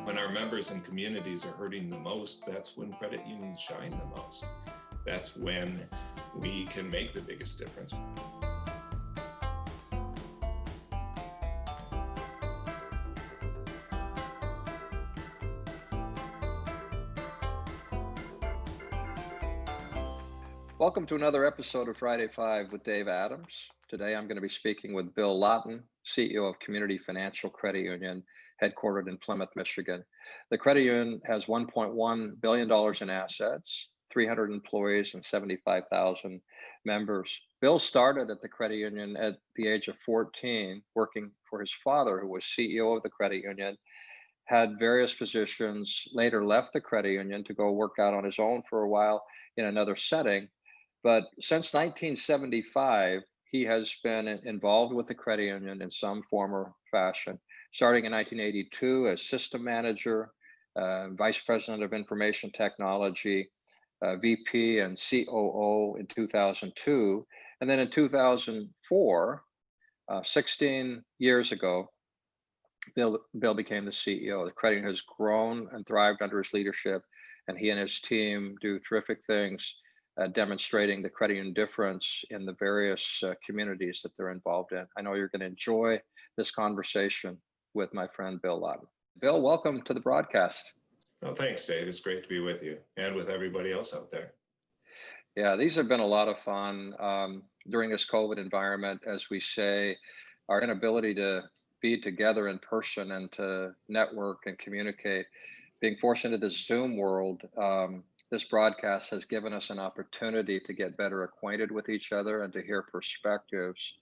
When our members and communities are hurting the most, that's when credit unions shine the most. That's when we can make the biggest difference. Welcome to another episode of Friday 5 with Dave Adams. Today I'm going to be speaking with Bill Lawton, CEO of Community Financial Credit Union, headquartered in Plymouth, Michigan. The credit union has $1.1 billion in assets, 300 employees, and 75,000 members. Bill started at the credit union at the age of 14, working for his father, who was CEO of the credit union, had various positions, later left the credit union to go work out on his own for a while in another setting. But since 1975, he has been involved with the credit union in some form or fashion, starting in 1982 as system manager, vice president of information technology, VP and COO in 2002. And then in 2004, 16 years ago, Bill became the CEO. The credit union has grown and thrived under his leadership, and he and his team do terrific things, demonstrating the credit union difference in the various communities that they're involved in. I know you're going to enjoy this conversation with my friend Bill Lawton. Bill, welcome to the broadcast. Well, thanks, Dave. It's great to be with you and with everybody else out there. Yeah, these have been a lot of fun during this COVID environment. As we say, our inability to be together in person and to network and communicate, being forced into the Zoom world, this broadcast has given us an opportunity to get better acquainted with each other and to hear perspectives,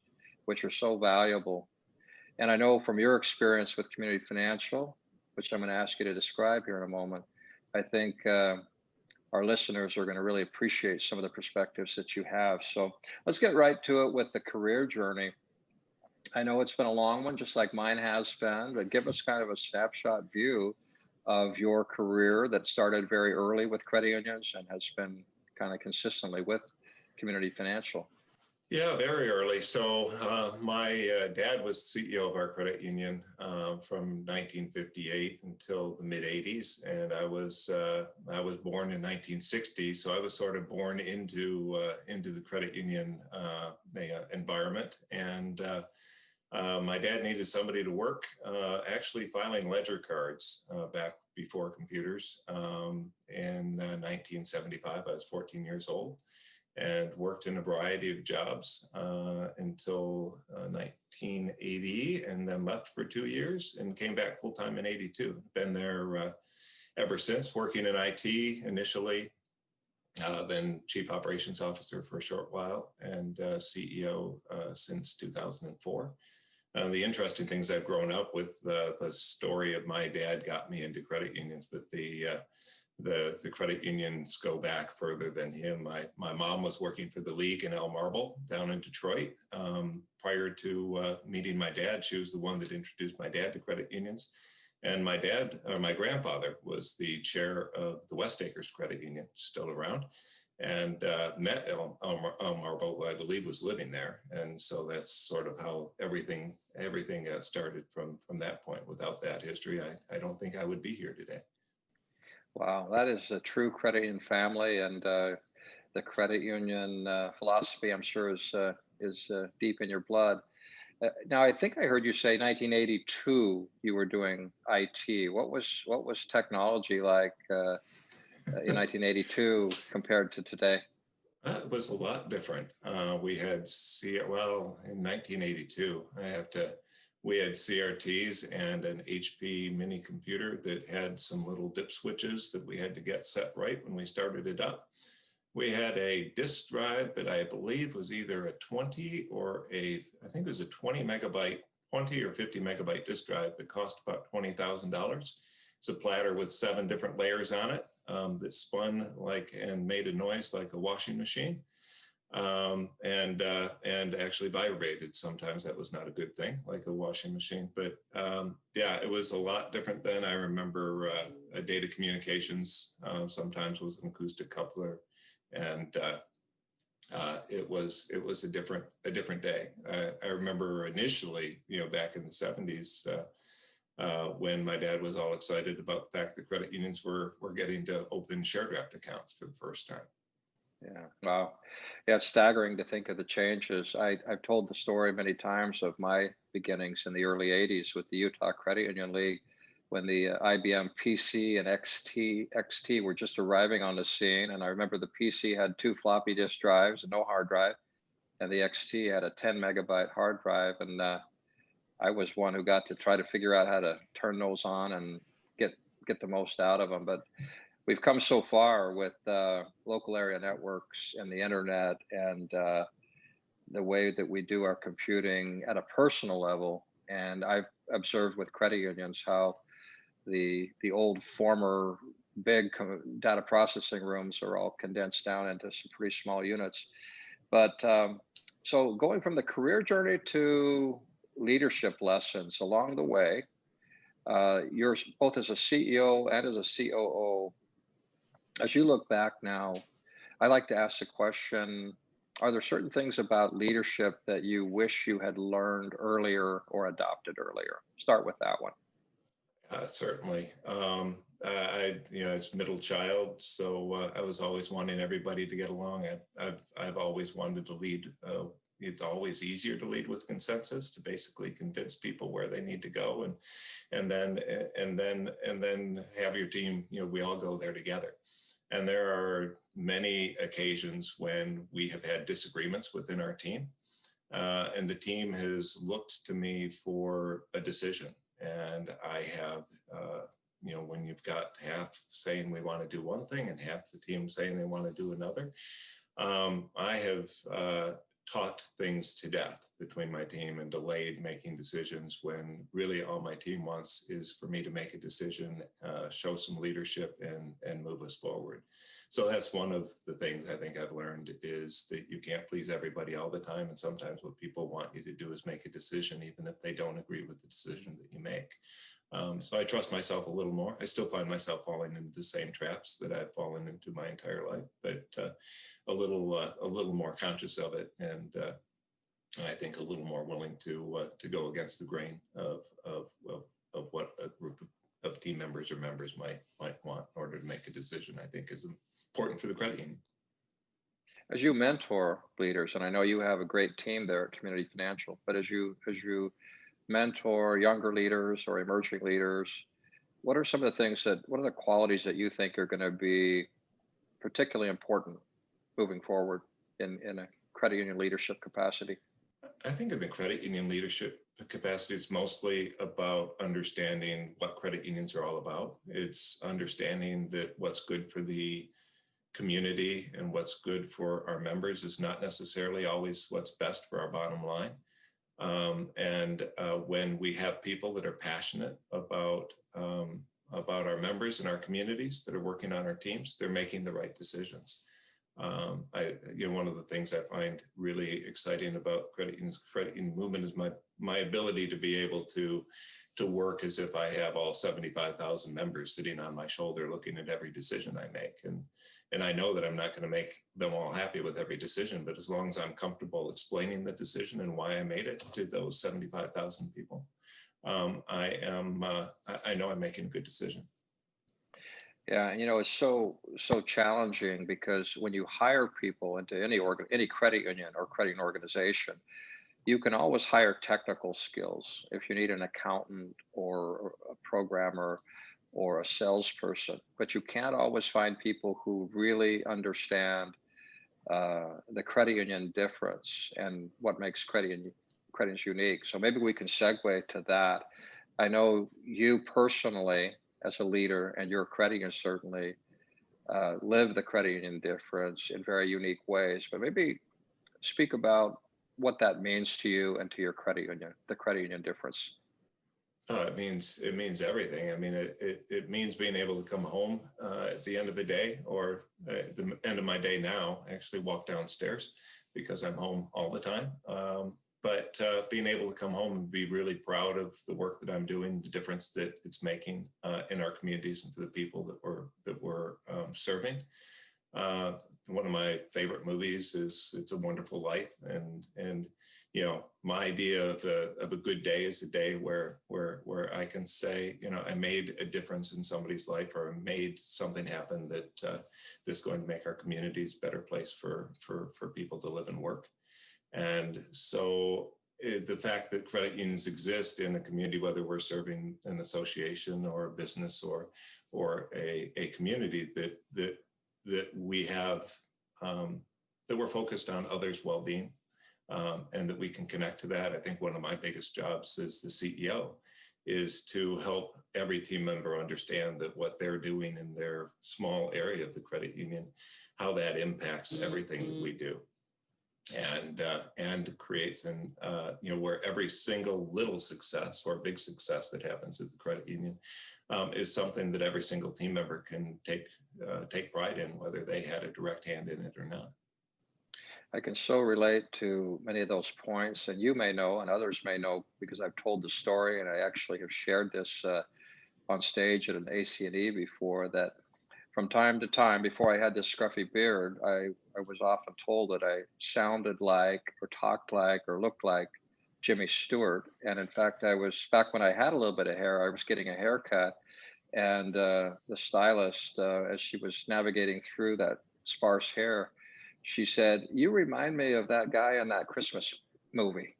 which are so valuable. And I know from your experience with Community Financial, which I'm going to ask you to describe here in a moment, I think our listeners are going to really appreciate some of the perspectives that you have. So let's get right to it with the career journey. I know it's been a long one, just like mine has been, but give us kind of a snapshot view of your career that started very early with credit unions and has been kind of consistently with Community Financial. Yeah, very early. So my dad was CEO of our credit union from 1958 until the mid 80s, and I was born in 1960. So I was sort of born into the credit union environment, and my dad needed somebody to work, actually filing ledger cards back before computers. In 1975, I was 14 years old and worked in a variety of jobs until 1980, and then left for 2 years and came back full-time in 82. Been there ever since, working in IT initially, then Chief Operations Officer for a short while, and CEO since 2004. The interesting things, I've grown up with the story of my dad got me into credit unions, but the credit unions go back further than him. My mom was working for the League in El Marble down in Detroit. Prior to meeting my dad, she was the one that introduced my dad to credit unions. And my grandfather was the chair of the West Acres Credit Union, still around, and met El Marble, who I believe was living there. And so that's sort of how everything started from that point. Without that history, I don't think I would be here today. Wow, that is a true credit union family, and the credit union philosophy, I'm sure, is deep in your blood. Now, I think I heard you say 1982 you were doing IT. What was technology like in 1982 compared to today? It was a lot different. We had in 1982, we had CRTs and an HP mini computer that had some little dip switches that we had to get set right when we started it up. We had a disk drive that I believe was either a 20 or I think it was a 20 or 50 megabyte disk drive that cost about $20,000. It's a platter with 7 different layers on it that spun and made a noise like a washing machine. And actually vibrated sometimes. That was not a good thing, like a washing machine. But yeah, it was a lot different then. I remember data communications sometimes was an acoustic coupler, and it was a different day. I remember initially, back in the 70s, when my dad was all excited about the fact that credit unions were getting to open share draft accounts for the first time. Yeah. Wow. Yeah, it's staggering to think of the changes. I've told the story many times of my beginnings in the early 80s with the Utah Credit Union League when the IBM PC and XT were just arriving on the scene. And I remember the PC had 2 floppy disk drives and no hard drive, and the XT had a 10 megabyte hard drive. And I was one who got to try to figure out how to turn those on and get get the most out of them. But we've come so far with local area networks and the internet and the way that we do our computing at a personal level. And I've observed with credit unions how the old former big data processing rooms are all condensed down into some pretty small units. But so going from the career journey to leadership lessons along the way, you're both as a CEO and as a COO. As you look back now, I like to ask the question, are there certain things about leadership that you wish you had learned earlier or adopted earlier? Start with that one. Certainly. As middle child, so I was always wanting everybody to get along. I've always wanted to lead. It's always easier to lead with consensus, to basically convince people where they need to go, and then have your team. We all go there together. And there are many occasions when we have had disagreements within our team, and the team has looked to me for a decision. And I have, when you've got half saying we want to do one thing and half the team saying they want to do another, I have taught things to death between my team and delayed making decisions when really all my team wants is for me to make a decision, show some leadership and move us forward. So that's one of the things I think I've learned is that you can't please everybody all the time. And sometimes what people want you to do is make a decision, even if they don't agree with the decision that you make. So I trust myself a little more. I still find myself falling into the same traps that I've fallen into my entire life, but a little more conscious of it, and I think a little more willing to go against the grain of what a group of team members or members might want in order to make a decision. I think is important for the credit union. As you mentor leaders, and I know you have a great team there at Community Financial, but as you mentor younger leaders or emerging leaders, what are some of the things what are the qualities that you think are going to be particularly important moving forward in a credit union leadership capacity? I think in the credit union leadership capacity, it's mostly about understanding what credit unions are all about. It's understanding that what's good for the community and what's good for our members is not necessarily always what's best for our bottom line. And when we have people that are passionate about our members and our communities that are working on our teams, they're making the right decisions. One of the things I find really exciting about credit union movement is my ability to be able to work as if I have all 75,000 members sitting on my shoulder looking at every decision I make. And I know that I'm not going to make them all happy with every decision, but as long as I'm comfortable explaining the decision and why I made it to those 75,000 people, I know I'm making a good decision. Yeah, it's so challenging because when you hire people into any credit union or credit organization, you can always hire technical skills if you need an accountant or a programmer or a salesperson, but you can't always find people who really understand the credit union difference and what makes credits unique. So maybe we can segue to that. I know you personally, as a leader, and your credit union certainly live the credit union difference in very unique ways, but maybe speak about what that means to you and to your credit union, the credit union difference. It means everything. I mean, it means being able to come home at the end of the day, or at the end of my day now, actually walk downstairs because I'm home all the time. But being able to come home and be really proud of the work that I'm doing, the difference that it's making in our communities and for the people that we're serving. One of my favorite movies is It's a Wonderful Life, and my idea of a good day is a day where I can say, I made a difference in somebody's life, or I made something happen that's going to make our communities a better place for people to live and work. And so the fact that credit unions exist in a community, whether we're serving an association or a business or a community, that we have, that we're focused on others' well-being, and that we can connect to that. I think one of my biggest jobs as the CEO is to help every team member understand that what they're doing in their small area of the credit union, how that impacts everything that we do. And creates where every single little success or big success that happens at the credit union is something that every single team member can take pride in, whether they had a direct hand in it or not. I can so relate to many of those points, and you may know, and others may know, because I've told the story, and I actually have shared this on stage at an AC&E before, that from time to time, before I had this scruffy beard, I was often told that I sounded like, or talked like, or looked like Jimmy Stewart. And in fact, I was, back when I had a little bit of hair, I was getting a haircut, and the stylist, as she was navigating through that sparse hair, she said, "You remind me of that guy in that Christmas movie."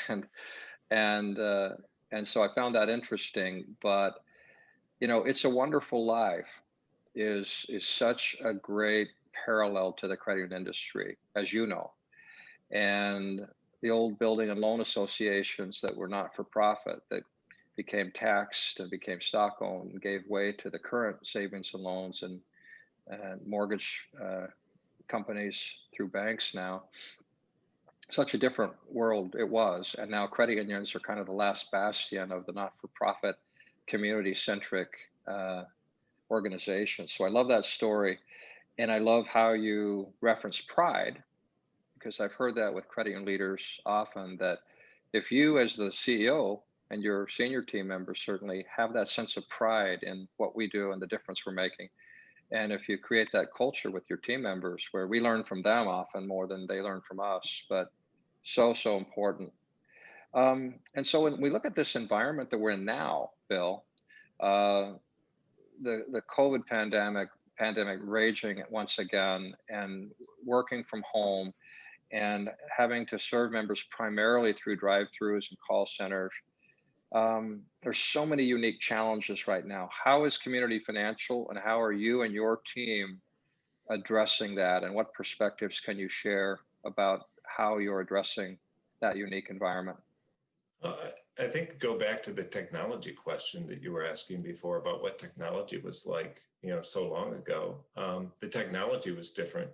And and uh, and so I found that interesting. But It's a Wonderful Life is such a great parallel to the credit union industry, as you know. And the old building and loan associations that were not for profit, that became taxed and became stock owned, and gave way to the current savings and loans and mortgage companies through banks now. Such a different world it was. And now credit unions are kind of the last bastion of the not for profit, community centric organization. So I love that story. And I love how you reference pride, because I've heard that with credit union leaders often, that if you, as the CEO, and your senior team members certainly have that sense of pride in what we do and the difference we're making. And if you create that culture with your team members where we learn from them often more than they learn from us, but so important. And so when we look at this environment that we're in now, Bill, uh, the COVID pandemic raging once again, and working from home, and having to serve members primarily through drive-throughs and call centers. There's so many unique challenges right now. How is Community Financial, and how are you and your team addressing that? And what perspectives can you share about how you're addressing that unique environment? Uh, I think go back to the technology question that you were asking before about what technology was like, so long ago. The technology was different,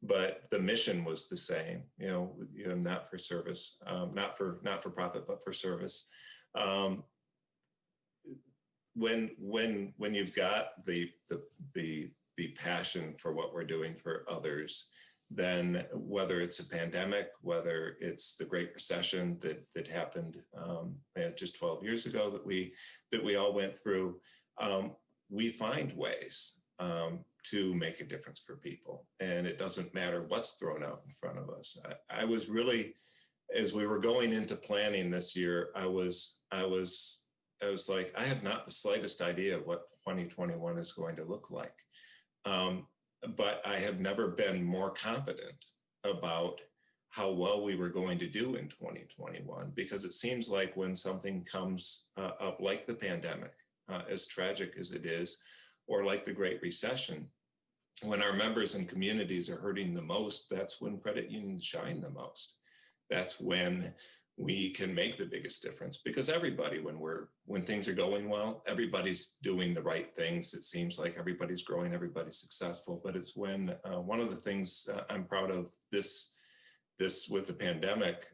but the mission was the same. Not for service, not for profit, but for service. When you've got the passion for what we're doing for others, then whether it's a pandemic, whether it's the Great Recession that happened just 12 years ago that we all went through, we find ways to make a difference for people, and it doesn't matter what's thrown out in front of us. I was really, as we were going into planning this year, I was like, I have not the slightest idea what 2021 is going to look like. But I have never been more confident about how well we were going to do in 2021, because it seems like when something comes up like the pandemic, as tragic as it is, or like the Great Recession, when our members and communities are hurting the most, that's when credit unions shine the most. That's when we can make the biggest difference, because everybody, when things are going well, everybody's doing the right things. It seems like everybody's growing, everybody's successful. But it's when one of the things I'm proud of this with the pandemic,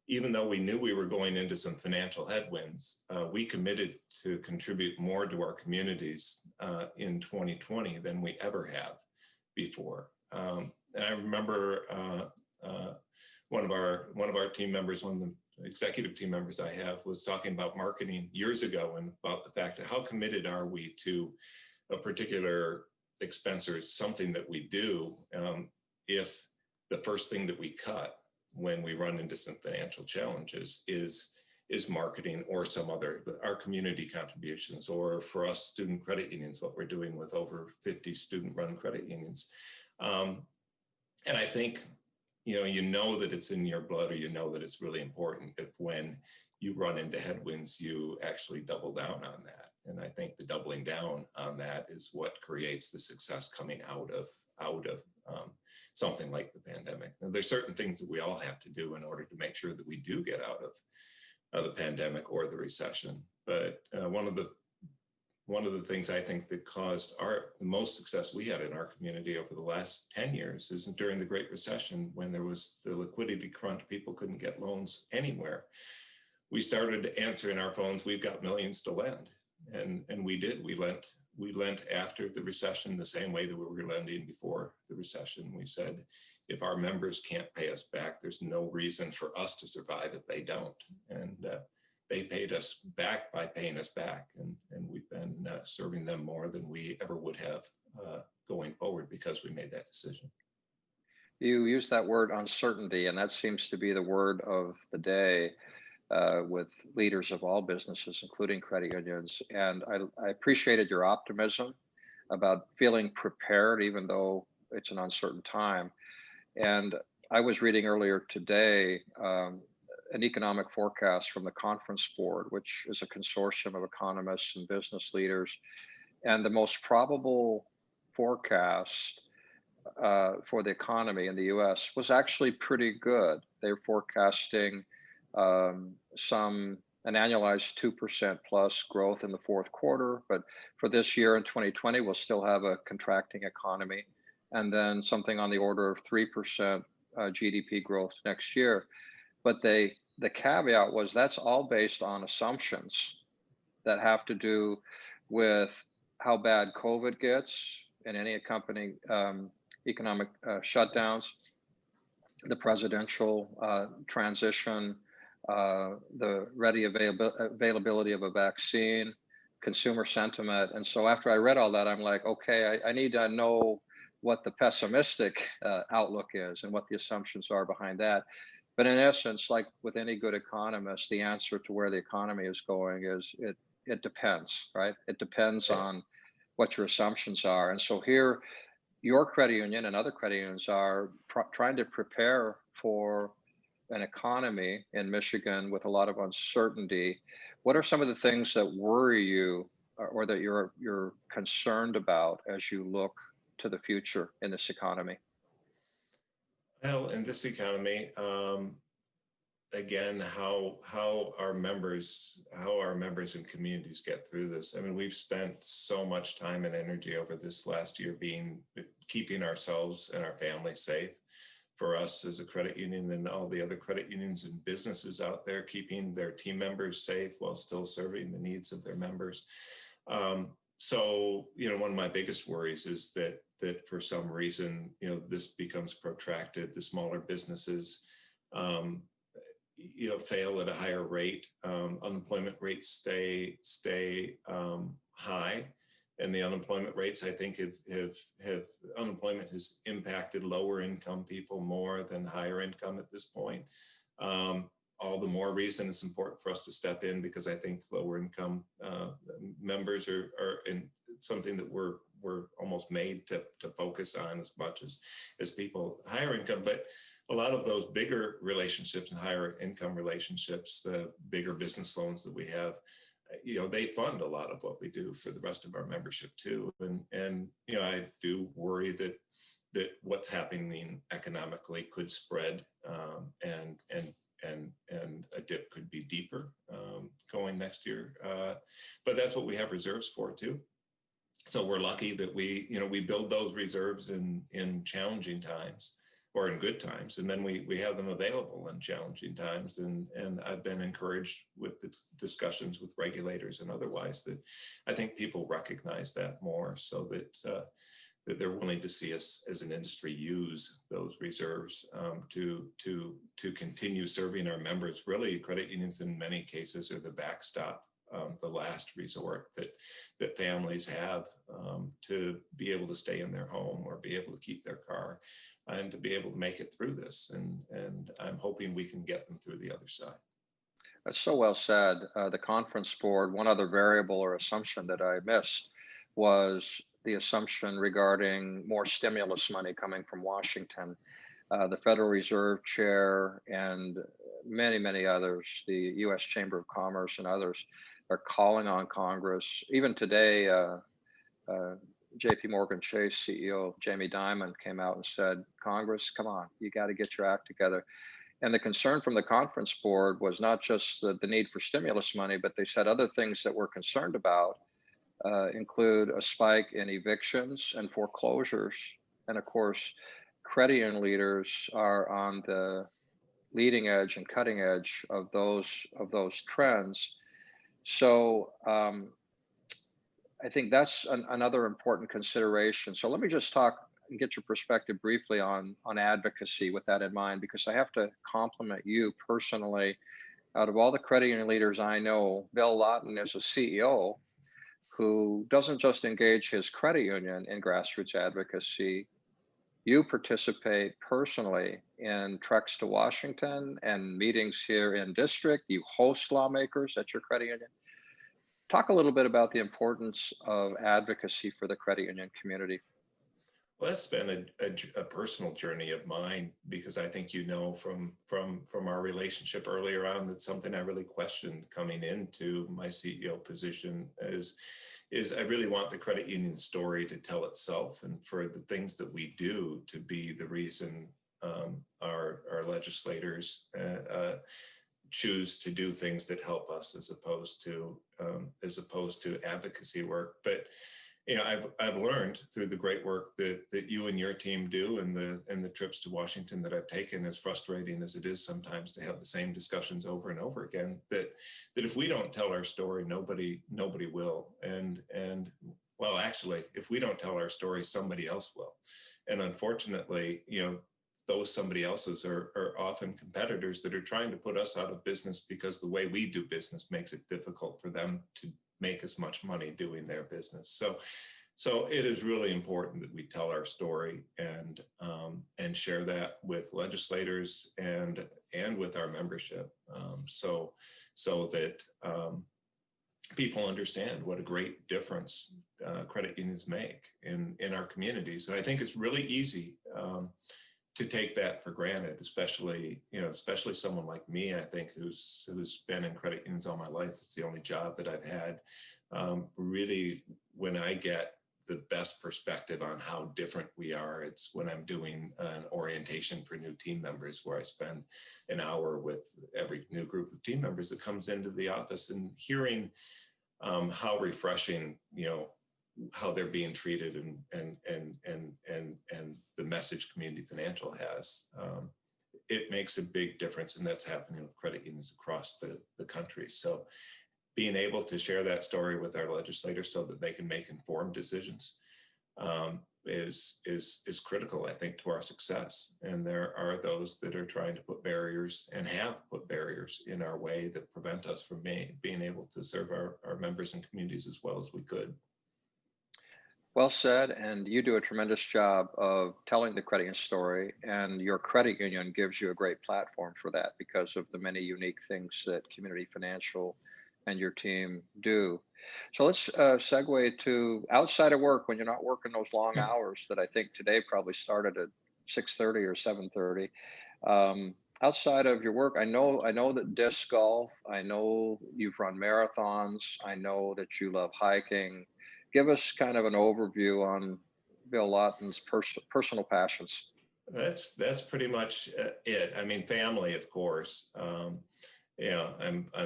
even though we knew we were going into some financial headwinds, we committed to contribute more to our communities in 2020 than we ever have before. And I remember one of our team members, one of the executive team members I have, was talking about marketing years ago, and about the fact that how committed are we to a particular expense or something that we do, if the first thing that we cut when we run into some financial challenges is marketing or some other, our community contributions, or for us student credit unions, what we're doing with over 50 student run credit unions. And I think, you know that it's in your blood, or you know that it's really important if when you run into headwinds, you actually double down on that. And I think the doubling down on that is what creates the success coming out of something like the pandemic. Now, there's certain things that we all have to do in order to make sure that we do get out of the pandemic or the recession. But one of the things I think that caused the most success we had in our community over the last 10 years is during the Great Recession, when there was the liquidity crunch, people couldn't get loans anywhere. We started answering our phones, we've got millions to lend. And we did, we lent after the recession the same way that we were lending before the recession. We said, if our members can't pay us back, there's no reason for us to survive if they don't. And they paid us back by paying us back. And we've been serving them more than we ever would have going forward because we made that decision. You use that word uncertainty, and that seems to be the word of the day with leaders of all businesses, including credit unions. And I appreciated your optimism about feeling prepared, even though it's an uncertain time. And I was reading earlier today an economic forecast from the Conference Board, which is a consortium of economists and business leaders. And the most probable forecast for the economy in the US was actually pretty good. They're forecasting an annualized 2% plus growth in the fourth quarter, but for this year in 2020, we'll still have a contracting economy, and then something on the order of 3% GDP growth next year. But the caveat was that's all based on assumptions that have to do with how bad COVID gets and any accompanying economic shutdowns, the presidential transition, the ready availability of a vaccine, consumer sentiment. And so after I read all that, I'm like, okay, I need to know what the pessimistic outlook is and what the assumptions are behind that. But in essence, like with any good economist, the answer to where the economy is going is it depends, right? It depends on what your assumptions are. And so here, your credit union and other credit unions are trying to prepare for an economy in Michigan with a lot of uncertainty. What are some of the things that worry you or that you're concerned about as you look to the future in this economy? Well, in this economy, again, how our members and communities get through this. I mean, we've spent so much time and energy over this last year keeping ourselves and our families safe. For us as a credit union and all the other credit unions and businesses out there, keeping their team members safe while still serving the needs of their members. So, one of my biggest worries is that for some reason, this becomes protracted. The smaller businesses, fail at a higher rate. Unemployment rates stay high. And the unemployment rates, I think, unemployment has impacted lower income people more than higher income at this point. All the more reason it's important for us to step in, because I think lower income members are in something that we're almost made to focus on as much as people higher income. But a lot of those bigger relationships and higher income relationships, the bigger business loans that we have, they fund a lot of what we do for the rest of our membership too. And I do worry that what's happening economically could spread, and a dip could be deeper going next year. But that's what we have reserves for too. So we're lucky that we build those reserves in challenging times or in good times, and then we have them available in challenging times. And I've been encouraged with the discussions with regulators and otherwise that I think people recognize that more, so that they're willing to see us as an industry use those reserves to continue serving our members. Really, credit unions in many cases are the backstop the last resort that families have to be able to stay in their home or be able to keep their car and to be able to make it through this. And I'm hoping we can get them through the other side. That's so well said. The conference board, one other variable or assumption that I missed was the assumption regarding more stimulus money coming from Washington. The Federal Reserve Chair and many, many others, the U.S. Chamber of Commerce and others, are calling on Congress. Even today, JP Morgan Chase CEO Jamie Dimon came out and said, Congress, come on, you got to get your act together. And the concern from the conference board was not just the need for stimulus money, but they said other things that we're concerned about include a spike in evictions and foreclosures. And of course, credit union leaders are on the leading edge and cutting edge of those trends. So I think that's another important consideration. So let me just talk and get your perspective briefly on advocacy with that in mind, because I have to compliment you personally. Out of all the credit union leaders I know, Bill Lawton is a CEO who doesn't just engage his credit union in grassroots advocacy. You participate personally in treks to Washington and meetings here in district. You host lawmakers at your credit union. Talk a little bit about the importance of advocacy for the credit union community. Well, that's been a personal journey of mine, because I think from our relationship earlier on, that's something I really questioned coming into my CEO position is I really want the credit union story to tell itself, and for the things that we do to be the reason our legislators choose to do things that help us as opposed to advocacy work. But I've learned through the great work that you and your team do, and the trips to Washington that I've taken, as frustrating as it is sometimes to have the same discussions over and over again, that if we don't tell our story, nobody will. And well, actually, if we don't tell our story, somebody else will. And unfortunately, those somebody else's are often competitors that are trying to put us out of business because the way we do business makes it difficult for them to make as much money doing their business. So it is really important that we tell our story and share that with legislators and with our membership, so that people understand what a great difference credit unions make in our communities. And I think it's really easy to take that for granted, especially someone like me, I think, who's been in credit unions all my life. It's the only job that I've had. Really, when I get the best perspective on how different we are, it's when I'm doing an orientation for new team members, where I spend an hour with every new group of team members that comes into the office, and hearing how refreshing, how they're being treated, and the message Community Financial has. It makes a big difference, and that's happening with credit unions across the country. So being able to share that story with our legislators so that they can make informed decisions is critical, I think, to our success. And there are those that are trying to put barriers, and have put barriers in our way, that prevent us from being able to serve our members and communities as well as we could. Well said, and you do a tremendous job of telling the credit union story, and your credit union gives you a great platform for that because of the many unique things that Community Financial and your team do. So let's segue to outside of work, when you're not working those long hours that I think today probably started at 6:30 or 7:30. Outside of your work, I know that disc golf, I know you've run marathons, I know that you love hiking. Give us kind of an overview on Bill Lawton's personal passions. That's pretty much it. I mean, family, of course. I'm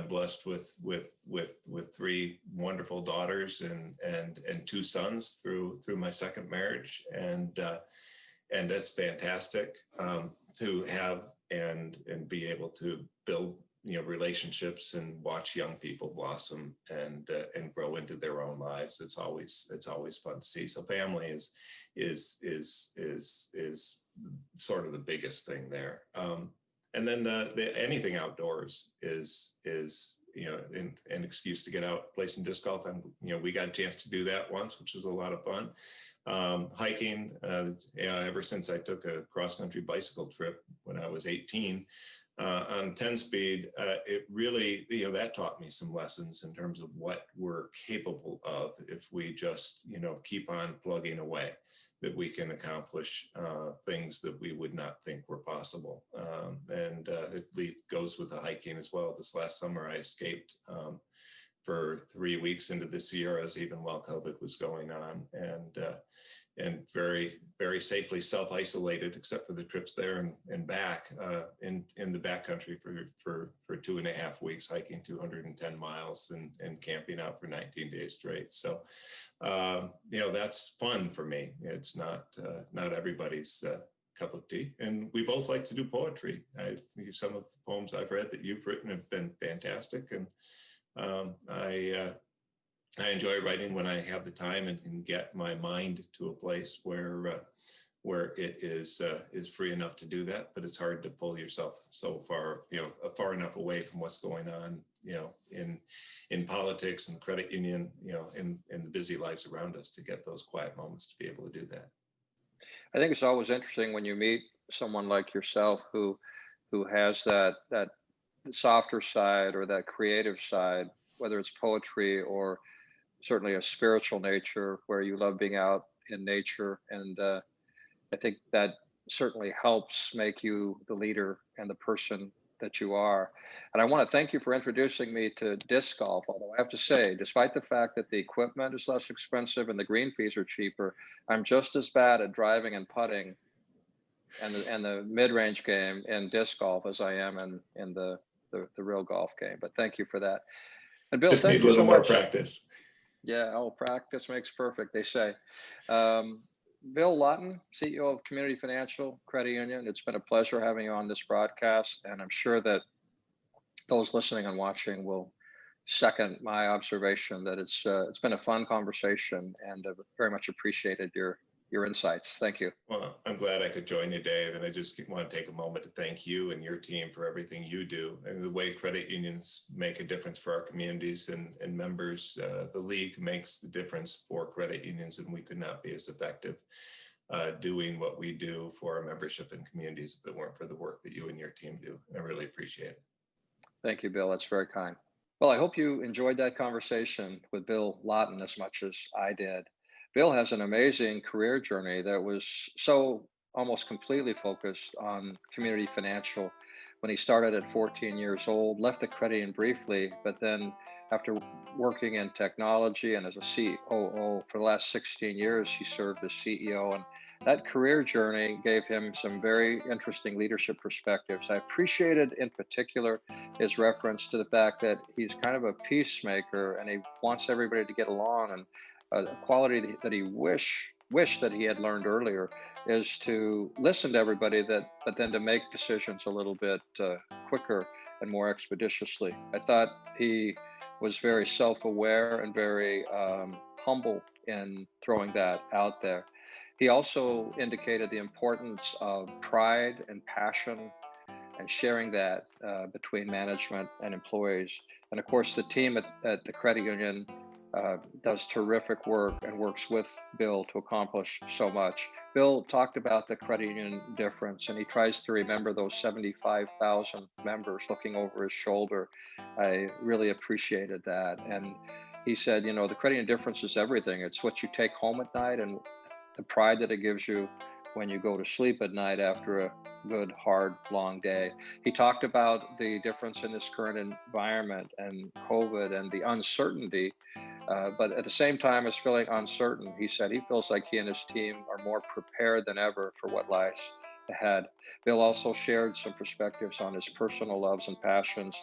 blessed with three wonderful daughters and two sons through my second marriage, and that's fantastic to have and be able to build relationships and watch young people blossom and grow into their own lives. It's always fun to see. So family is sort of the biggest thing there. And then the anything outdoors is an excuse to get out, play some disc golf. And, we got a chance to do that once, which was a lot of fun. Hiking, ever since I took a cross-country bicycle trip when I was 18 on 10-speed, it really, that taught me some lessons in terms of what we're capable of if we just, keep on plugging away, that we can accomplish things that we would not think were possible. And it goes with the hiking as well. This last summer, I escaped for 3 weeks into the Sierras, even while COVID was going on, and very, very safely self-isolated, except for the trips there and back in the backcountry for 2.5 weeks, hiking 210 miles and camping out for 19 days straight. So, that's fun for me. It's not everybody's cup of tea. And we both like to do poetry. Some of the poems I've read that you've written have been fantastic. And I enjoy writing when I have the time and can get my mind to a place where it is free enough to do that. But it's hard to pull yourself so far, far enough away from what's going on, in politics and credit union, in the busy lives around us, to get those quiet moments to be able to do that. I think it's always interesting when you meet someone like yourself who has that softer side or that creative side, whether it's poetry or certainly a spiritual nature where you love being out in nature. And I think that certainly helps make you the leader and the person that you are. And I want to thank you for introducing me to disc golf. Although I have to say, despite the fact that the equipment is less expensive and the green fees are cheaper, I'm just as bad at driving and putting and the mid-range game in disc golf as I am in the real golf game. But thank you for that. And Bill, Just thank need a you little so more much. practice. Yeah, practice makes perfect, they say. Bill Lawton, CEO of Community Financial Credit Union. It's been a pleasure having you on this broadcast, and I'm sure that those listening and watching will second my observation that it's been a fun conversation, and very much appreciated your insights. Thank you. Well, I'm glad I could join you, Dave. And I just want to take a moment to thank you and your team for everything you do and the way credit unions make a difference for our communities and members. The league makes the difference for credit unions, and we could not be as effective doing what we do for our membership and communities if it weren't for the work that you and your team do. I really appreciate it. Thank you, Bill. That's very kind. Well, I hope you enjoyed that conversation with Bill Lawton as much as I did. Bill has an amazing career journey that was so almost completely focused on community financial. When he started at 14 years old, left the credit union briefly, but then after working in technology and as a COO for the last 16 years, he served as CEO. And that career journey gave him some very interesting leadership perspectives. I appreciated in particular his reference to the fact that he's kind of a peacemaker and he wants everybody to get along. And a quality that he wish that he had learned earlier is to listen to everybody, but then to make decisions a little bit quicker and more expeditiously. I thought he was very self-aware and very humble in throwing that out there. He also indicated the importance of pride and passion and sharing that between management and employees. And of course, the team at the credit union does terrific work and works with Bill to accomplish so much. Bill talked about the credit union difference, and he tries to remember those 75,000 members looking over his shoulder. I really appreciated that. And he said, the credit union difference is everything. It's what you take home at night and the pride that it gives you when you go to sleep at night after a good, hard, long day. He talked about the difference in this current environment and COVID and the uncertainty. But at the same time as feeling uncertain, he said he feels like he and his team are more prepared than ever for what lies ahead. Bill also shared some perspectives on his personal loves and passions.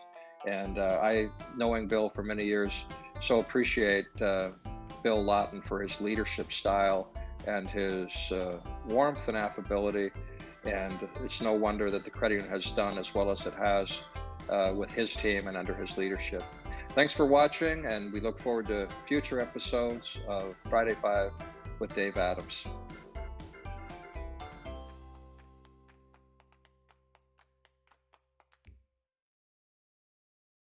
And I, knowing Bill for many years, so appreciate Bill Lawton for his leadership style and his warmth and affability. And it's no wonder that the credit union has done as well as it has with his team and under his leadership. Thanks for watching, and we look forward to future episodes of Friday 5 with Dave Adams.